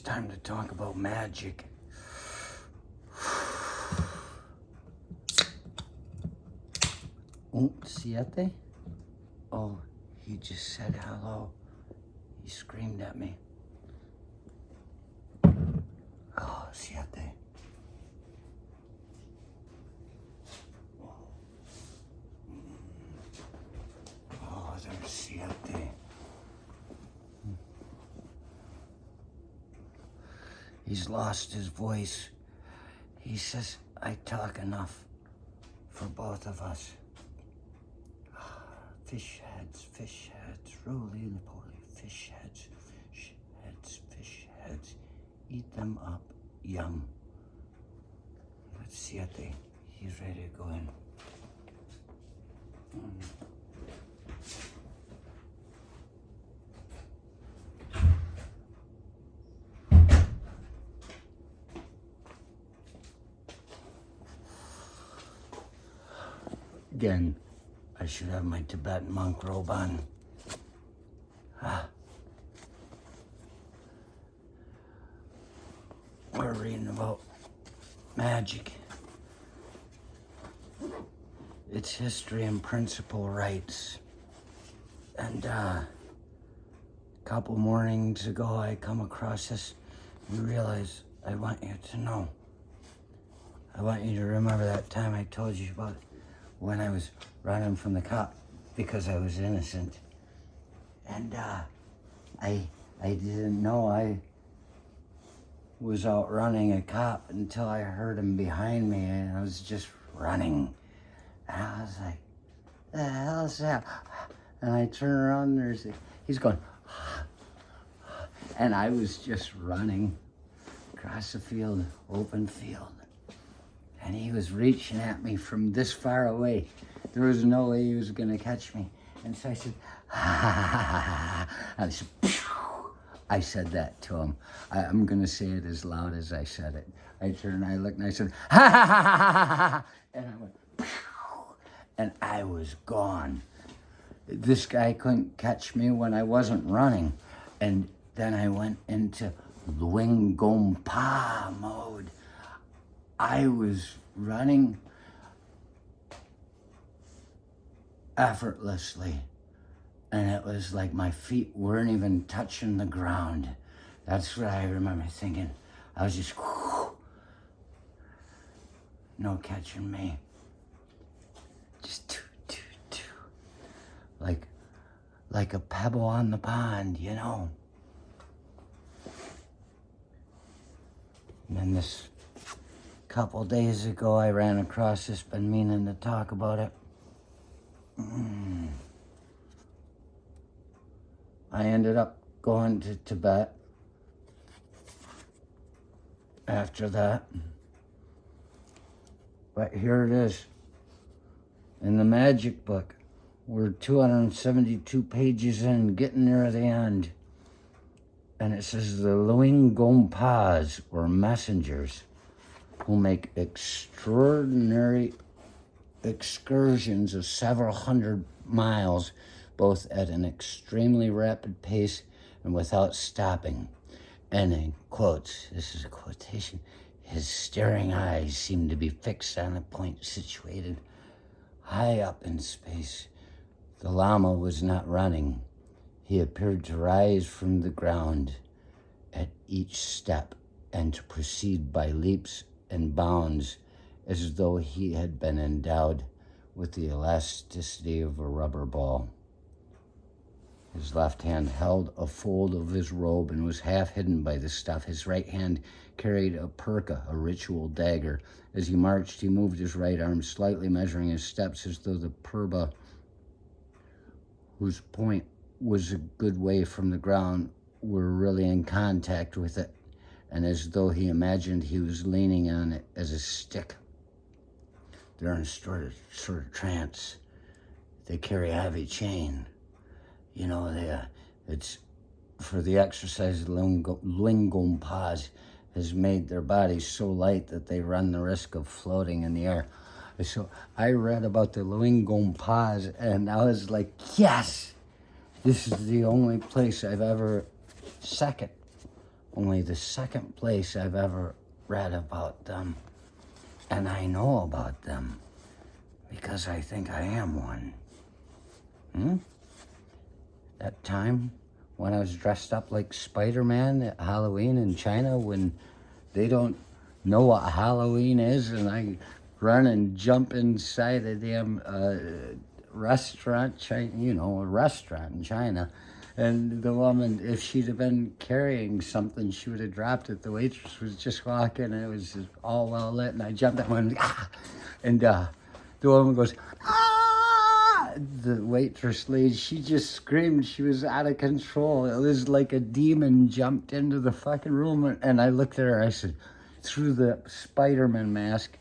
time to talk about Magick. Oh, siete? Oh, he just said hello. He screamed at me. Oh, siete. Oh, there's siete. He's lost his voice. He says, I talk enough for both of us. Fish heads, roly-poly, fish heads, fish heads. Eat them up, yum. Let's see if he's ready to go in. Again, I should have my Tibetan monk robe on. We're reading about Magick. Its history and principal rights. And a couple mornings ago, I come across this and realize I want you to know. I want you to remember that time I told you about when I was running from the cop because I was innocent. And I didn't know I was outrunning a cop until I heard him behind me, and I was just running. And I was like, the hell is that? And I turn around and he's going, and I was just running across the field, open field. And he was reaching at me from this far away. There was no way he was gonna catch me. And so I said, I said, phew. I said that to him. I'm gonna say it as loud as I said it. I turned, I looked, and I said, and I went, phew. And I was gone. This guy couldn't catch me when I wasn't running. And then I went into Luing Gom Pa mode. I was running effortlessly, and it was like my feet weren't even touching the ground. That's what I remember thinking. I was just, whoo, no catching me. Just like a pebble on the pond, you know. And then this couple days ago, I ran across this, been meaning to talk about it. I ended up going to Tibet after that. But here it is. In the Magick book, we're 272 pages in, getting near the end. And it says the Luing Gompas, or messengers, who make extraordinary excursions of several hundred miles, both at an extremely rapid pace and without stopping. And in quotes, this is a quotation, his staring eyes seemed to be fixed on a point situated high up in space. The Lama was not running. He appeared to rise from the ground at each step and to proceed by leaps and bounds as though he had been endowed with the elasticity of a rubber ball. His left hand held a fold of his robe and was half hidden by the stuff. His right hand carried a perka, a ritual dagger. As he marched, he moved his right arm, slightly measuring his steps as though the purba, whose point was a good way from the ground, were really in contact with it, and as though he imagined he was leaning on it as a stick. They're in sort of trance. They carry a heavy chain. You know, it's for the exercise. Luing Pas has made their bodies so light that they run the risk of floating in the air. So I read about the Luing Pas, and I was like, yes, this is the only place I've ever, second only the second place I've ever read about them. And I know about them because I think I am one. That time when I was dressed up like Spider-Man at Halloween in China, when they don't know what Halloween is, and I run and jump inside a damn restaurant, a restaurant in China. And the woman, if she'd have been carrying something, she would have dropped it. The waitress was just walking, and it was just all well lit, and I jumped up and went, ah! And the woman goes, ah! The waitress lady, she just screamed. She was out of control. It was like a demon jumped into the fucking room, and I looked at her, I said, through the Spider-Man mask,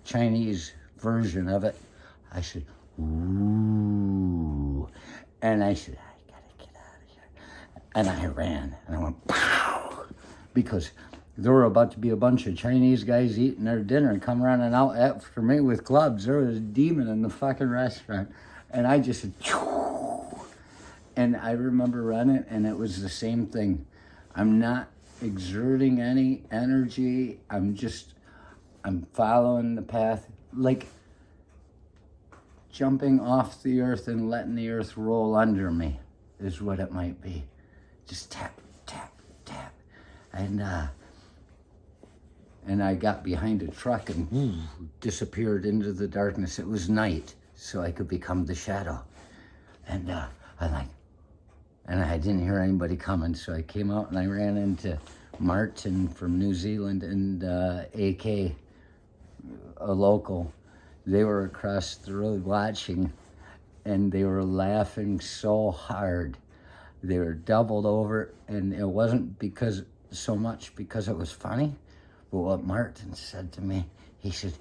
Chinese version of it, I said, ooh. And I said, I gotta get out of here. And I ran, and I went, pow! Because there were about to be a bunch of Chinese guys eating their dinner and come running out after me with clubs. There was a demon in the fucking restaurant. And I just said, choo! And I remember running, and it was the same thing. I'm not exerting any energy. I'm following the path, like jumping off the earth and letting the earth roll under me is what it might be. Just tap, tap, tap. And I got behind a truck and disappeared into the darkness. It was night, so I could become the shadow. And I didn't hear anybody coming, so I came out and I ran into Martin from New Zealand and AK, a local. They were across the road watching, and they were laughing so hard. They were doubled over, and it wasn't so much because it was funny, but what Martin said to me, he said,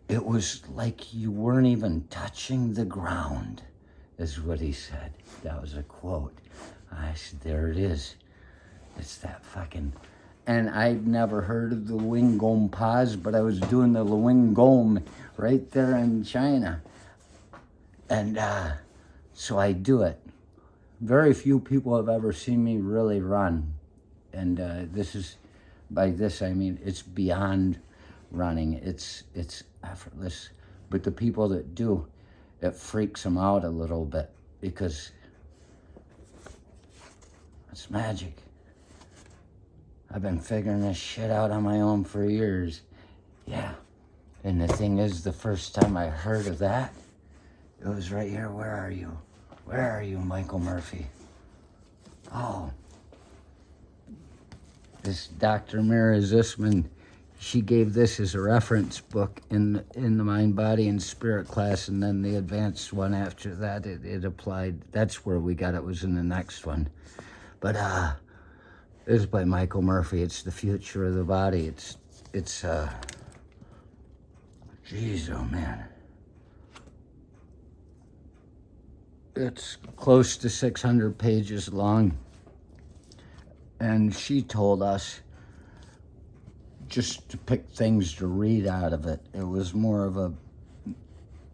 it was like you weren't even touching the ground, is what he said. That was a quote. I said, there it is. It's that fucking... And I'd never heard of the Wing Gom Paz, but I was doing the Wing Gom right there in China. And so I do it. Very few people have ever seen me really run. And by this I mean it's beyond running. It's effortless. But the people that do, it freaks them out a little bit because it's magic. I've been figuring this shit out on my own for years. Yeah. And the thing is, the first time I heard of that, it was right here. Where are you? Where are you, Michael Murphy? Oh. This Dr. Mira Zisman, she gave this as a reference book in the Mind, Body, and Spirit class, and then the advanced one after that, it applied. That's where we got it, was in the next one. But, this is by Michael Murphy. It's the future of the body. It's geez, oh man. It's close to 600 pages long. And she told us just to pick things to read out of it. It was more of a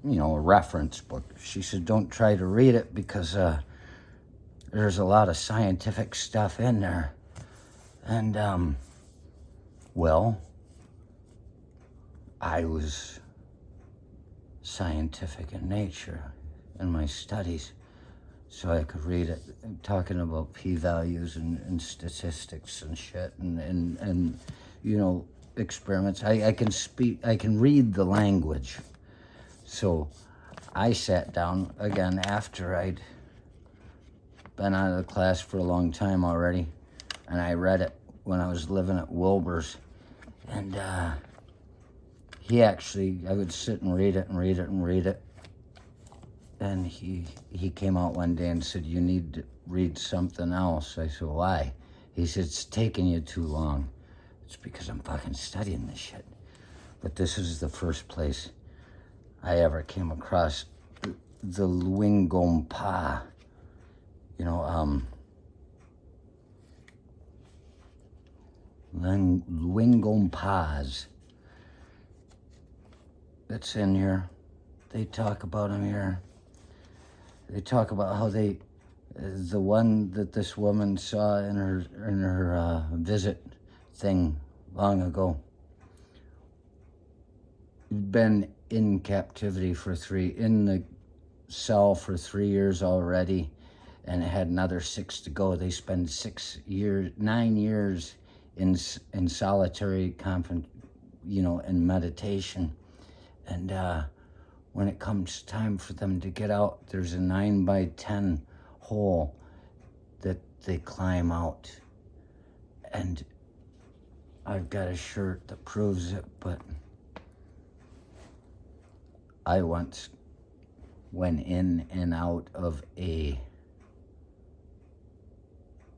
reference book. She said, don't try to read it because there's a lot of scientific stuff in there. And, well, I was scientific in nature in my studies, so I could read it, talking about p-values and statistics and shit and experiments. I can read the language. So I sat down again after I'd been out of the class for a long time already, and I read it when I was living at Wilbur's. And I would sit and read it and read it and read it. And he came out one day and said, you need to read something else. I said, why? He said, it's taking you too long. It's because I'm fucking studying this shit. But this is the first place I ever came across the Wing Gom Pa. Wing Gom Paz. It's in here. They talk about them here. They talk about how The one that this woman saw in her visit thing long ago. Been in captivity in the cell for 3 years already, and it had another 6 to go. They spend 9 years in solitary in meditation. And when it comes time for them to get out, there's a 9 by 10 hole that they climb out. And I've got a shirt that proves it, but I once went in and out of a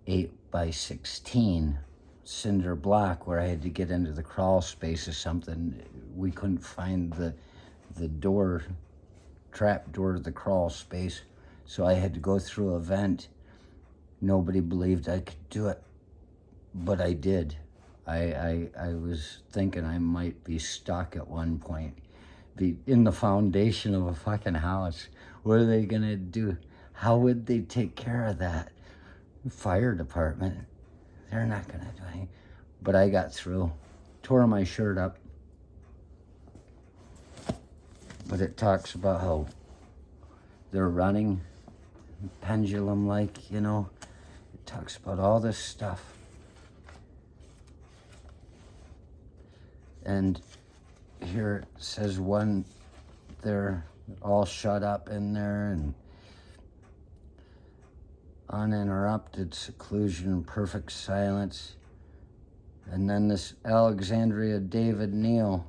8 by 16 cinder block where I had to get into the crawl space or something. We couldn't find the door, trap door to the crawl space, so I had to go through a vent. Nobody believed I could do it, but I did. I was thinking I might be stuck at one point, be in the foundation of a fucking house. What are they gonna do? How would they take care of that? Fire department, they're not gonna do anything. But I got through, tore my shirt up. But it talks about how they're running pendulum-like, It talks about all this stuff. And here it says they're all shut up in there and uninterrupted seclusion, perfect silence. And then this Alexandra David Neal,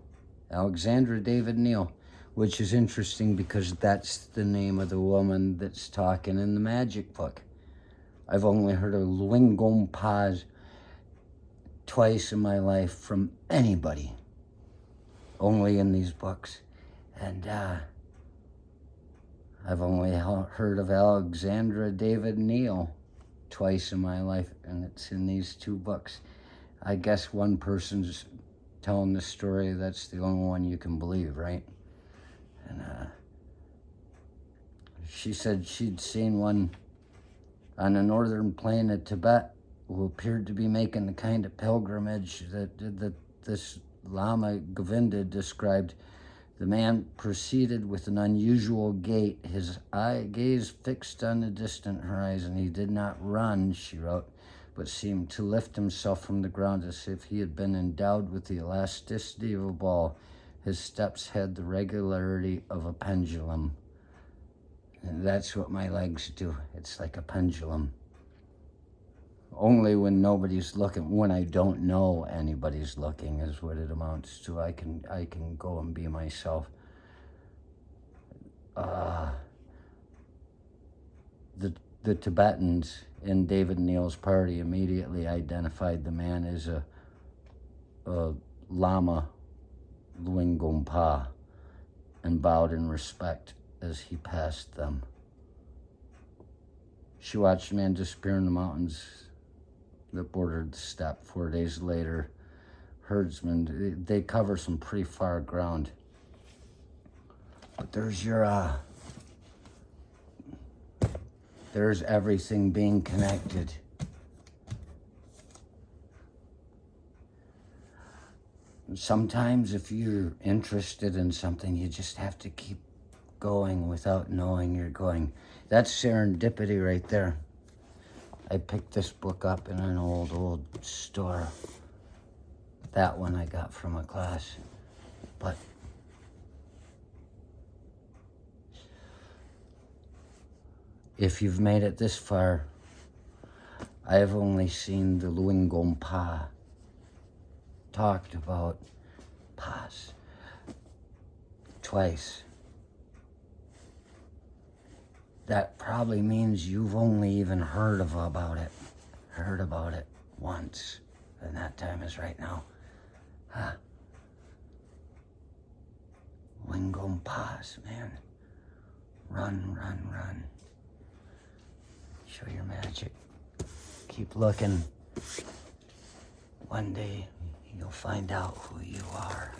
which is interesting because that's the name of the woman that's talking in the Magick book. I've only heard of Luing Gompa twice in my life from anybody, only in these books. And I've only heard of Alexandra David Neal twice in my life, and it's in these 2 books. I guess one person's telling the story, that's the only one you can believe, right? And she said she'd seen one on the northern plain of Tibet who appeared to be making the kind of pilgrimage that this Lama Govinda described. The man proceeded with an unusual gait, his gaze fixed on the distant horizon. He did not run, she wrote, but seemed to lift himself from the ground as if he had been endowed with the elasticity of a ball. His steps had the regularity of a pendulum. And that's what my legs do. It's like a pendulum. Only when nobody's looking, when I don't know anybody's looking, is what it amounts to. I can go and be myself. The Tibetans in David Neal's party immediately identified the man as a Lama Luing Gompa and bowed in respect as he passed them. She watched the man disappear in the mountains that bordered the steppe. 4 days later, herdsmen, they cover some pretty far ground. But there's there's everything being connected. Sometimes if you're interested in something, you just have to keep going without knowing you're going. That's serendipity right there. I picked this book up in an old store. That one I got from a class. But if you've made it this far, I've only seen the Luing Gompa talked about pas twice. That probably means you've only even heard about it once, and that time is right now. Luing Gompas, man. Run, run, run. Show your magic. Keep looking. One day, you'll find out who you are.